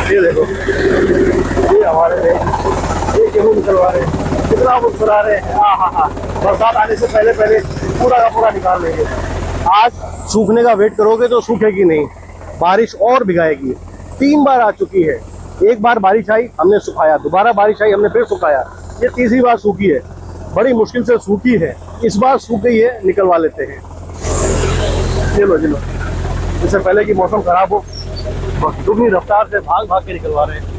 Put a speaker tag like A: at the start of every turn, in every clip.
A: ये देखो, ये हमारे ये गेहूँ निकलवा रहे हैं, कितना मुस्कुरा रहे हैं। हाँ हाँ हाँ, बरसात आने से पहले पहले पूरा का पूरा निकाल लेंगे। आज सूखने का वेट करोगे तो सूखेगी नहीं, बारिश और भिगाएगी। 3 बार आ चुकी है, एक बार बारिश आई हमने सुखाया, दोबारा बारिश आई हमने फिर सुखाया, ये तीसरी बार सूखी है। बड़ी मुश्किल से सूखी है, इस बार सूख गई है, निकलवा लेते हैं। चलो चलो, इससे पहले कि मौसम खराब हो, दुगनी रफ्तार से भाग भाग के निकलवा रहे हैं।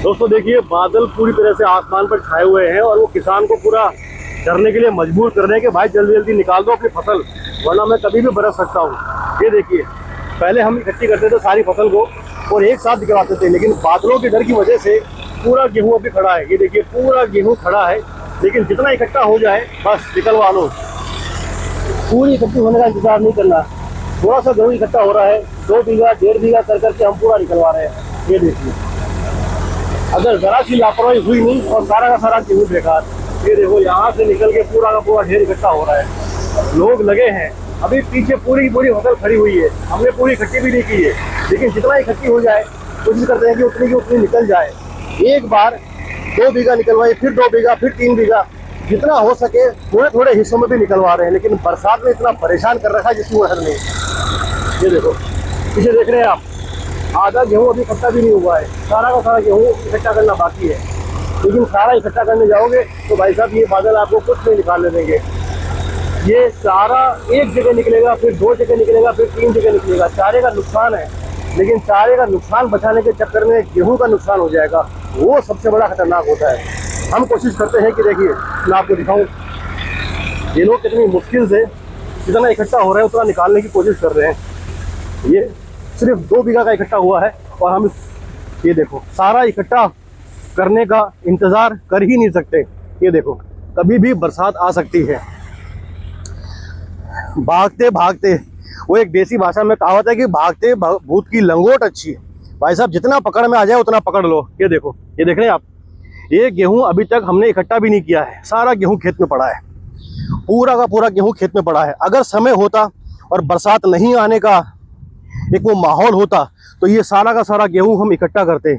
A: दोस्तों देखिए, बादल पूरी तरह से आसमान पर छाए हुए हैं और वो किसान को पूरा डरने के लिए मजबूर कर रहे हैं कि भाई जल्दी जल्दी निकाल दो अपनी फसल, वरना मैं कभी भी बरस सकता हूँ। ये देखिए, पहले हम इकट्ठी करते थे सारी फसल को और एक साथ निकलवाते थे, लेकिन बादलों के डर की वजह से पूरा गेहूँ अभी खड़ा है। ये देखिए, पूरा गेहूँ खड़ा है, लेकिन जितना इकट्ठा हो जाए बस निकलवा लो। पूरी इकट्ठी होने का इंतजार नहीं करना। थोड़ा सा गेहूँ इकट्ठा हो रहा है, 2 बीघा 1.5 बीघा कर करके हम पूरा निकलवा रहे हैं। ये देखिए, अगर जरा सी लापरवाही हुई नहीं और सारा का सारा गेहूँ बेकार। ये देखो, यहाँ से निकल के पूरा का पूरा ढेर इकट्ठा हो रहा है, लोग लगे हैं। अभी पीछे पूरी की पूरी फसल खड़ी हुई है, हमने पूरी इकट्ठी भी नहीं की है, लेकिन जितना इकट्ठी हो जाए कोशिश करते हैं कि उतनी की उतनी निकल जाए। एक बार 2 बीघा निकलवाए, फिर 2 बीघा, फिर 3 बीघा, जितना हो सके थोड़े थोड़े हिस्सों में भी निकलवा रहे हैं। लेकिन बरसात में इतना परेशान कर रखा है जिसकी वो हद नहीं। ये देखो, पीछे देख रहे हैं आप, आधा गेहूँ अभी इकट्ठा भी नहीं हुआ है, सारा का सारा गेहूँ इकट्ठा करना बाकी है। लेकिन सारा इकट्ठा करने जाओगे तो भाई साहब ये बादल आपको कुछ नहीं निकालने देंगे। ये सारा एक जगह निकलेगा, फिर 2 जगह निकलेगा, फिर 3 जगह निकलेगा। चारे का नुकसान है, लेकिन चारे का नुकसान बचाने के चक्कर में गेहूं का नुकसान हो जाएगा, वो सबसे बड़ा खतरनाक होता है। हम कोशिश करते हैं कि देखिए, मैं आपको दिखाऊं, ये लोग कितनी मुश्किल से जितना इकट्ठा हो रहा है उतना निकालने की कोशिश कर रहे हैं। ये सिर्फ 2 बीघा का इकट्ठा हुआ है और हम ये देखो सारा इकट्ठा करने का इंतज़ार कर ही नहीं सकते। ये देखो, कभी भी बरसात आ सकती है। भागते भागते, वो एक देसी भाषा में कहावत है कि भागते भूत की लंगोट अच्छी। भाई साहब, जितना पकड़ में आ जाए उतना पकड़ लो। ये देखो, ये देख रहे हैं आप, ये गेहूं अभी तक हमने इकट्ठा भी नहीं किया है, सारा गेहूं खेत में पड़ा है, पूरा का पूरा गेहूं खेत में पड़ा है। अगर समय होता और बरसात नहीं आने का एक वो माहौल होता तो ये सारा का सारा गेहूं हम इकट्ठा करते।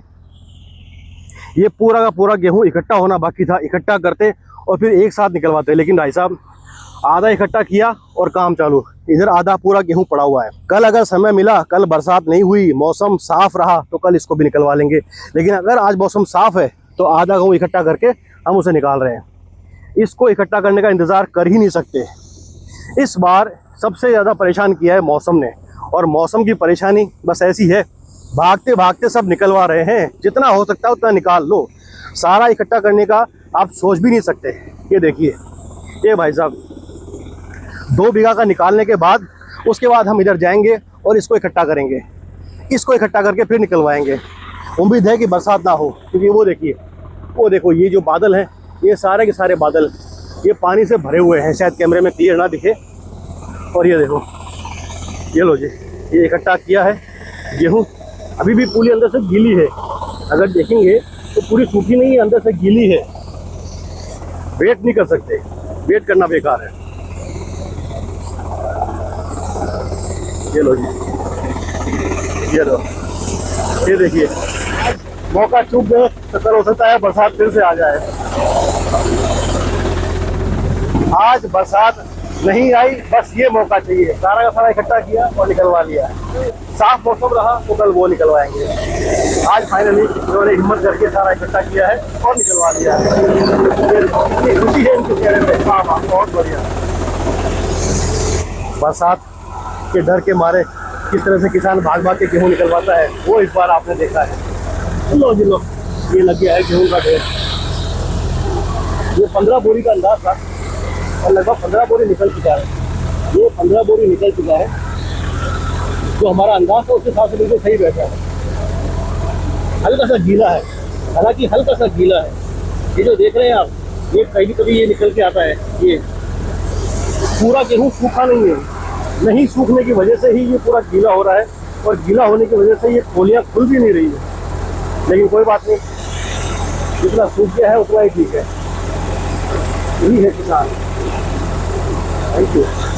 A: ये पूरा का पूरा गेहूं इकट्ठा होना बाकी था, इकट्ठा करते और फिर एक साथ निकलवाते। लेकिन भाई साहब, आधा इकट्ठा किया और काम चालू, इधर आधा पूरा गेहूं पड़ा हुआ है। कल अगर समय मिला, कल बरसात नहीं हुई, मौसम साफ रहा तो कल इसको भी निकलवा लेंगे। लेकिन अगर आज मौसम साफ है तो आधा गेहूं इकट्ठा करके हम उसे निकाल रहे हैं। इसको इकट्ठा करने का इंतज़ार कर ही नहीं सकते। इस बार सबसे ज़्यादा परेशान किया है मौसम ने, और मौसम की परेशानी बस ऐसी है, भागते भागते सब निकलवा रहे हैं। जितना हो सकता है उतना निकाल लो, सारा इकट्ठा करने का आप सोच भी नहीं सकते। ये देखिए, ये भाई साहब 2 बीघा का निकालने के बाद उसके बाद हम इधर जाएंगे और इसको इकट्ठा करेंगे, इसको इकट्ठा करके फिर निकलवाएंगे। उम्मीद है कि बरसात ना हो, क्योंकि वो देखिए, वो देखो, ये जो बादल हैं, ये सारे के सारे बादल ये पानी से भरे हुए हैं, शायद कैमरे में क्लियर ना दिखे। और ये देखो, ये लो जी, ये इकट्ठा किया है गेहूँ, अभी भी पूरी अंदर से गीली है। अगर देखेंगे तो पूरी सूखी नहीं है, अंदर से गीली है। वेट नहीं कर सकते, वेट करना बेकार है। ये लो जी, ये लो, ये देखिए, मौका चूक गए तो कल हो सकता है बरसात फिर से आ जाए। आज बरसात नहीं आई, बस ये मौका चाहिए। सारा का सारा इकट्ठा किया और निकलवा लिया। साफ मौसम रहा तो कल वो निकलवाएंगे। आज फाइनली इन्होंने हिम्मत करके सारा इकट्ठा किया है और निकलवा लिया है। इतनी खुशी है इनके चेहरे पे। हाँ हाँ, बहुत बढ़िया। बरसात के डर के मारे किस तरह से किसान भाग भाग के गेहूँ निकलवाता है, वो इस बार आपने देखा है। लो जी लो, ये लग गया है गेहूँ का ढेर। ये 15 बोरी का अंदाज था और लगभग 15 बोरी निकल चुका है। ये 15 बोरी निकल चुका है, जो हमारा अंदाज था उसके हिसाब से बिल्कुल सही बैठा है। हल्का सा गीला है, हालांकि हल्का सा गीला है। ये जो देख रहे हैं आप, ये कभी कभी ये निकल के आता है। ये पूरा गेहूँ सूखा नहीं है, नहीं सूखने की वजह से ही ये पूरा गीला हो रहा है, और गीला होने की वजह से ये खोलियाँ खुल भी नहीं रही है। लेकिन कोई बात नहीं, जितना सूख गया है उतना ही ठीक है। यही है किसान। Thank you.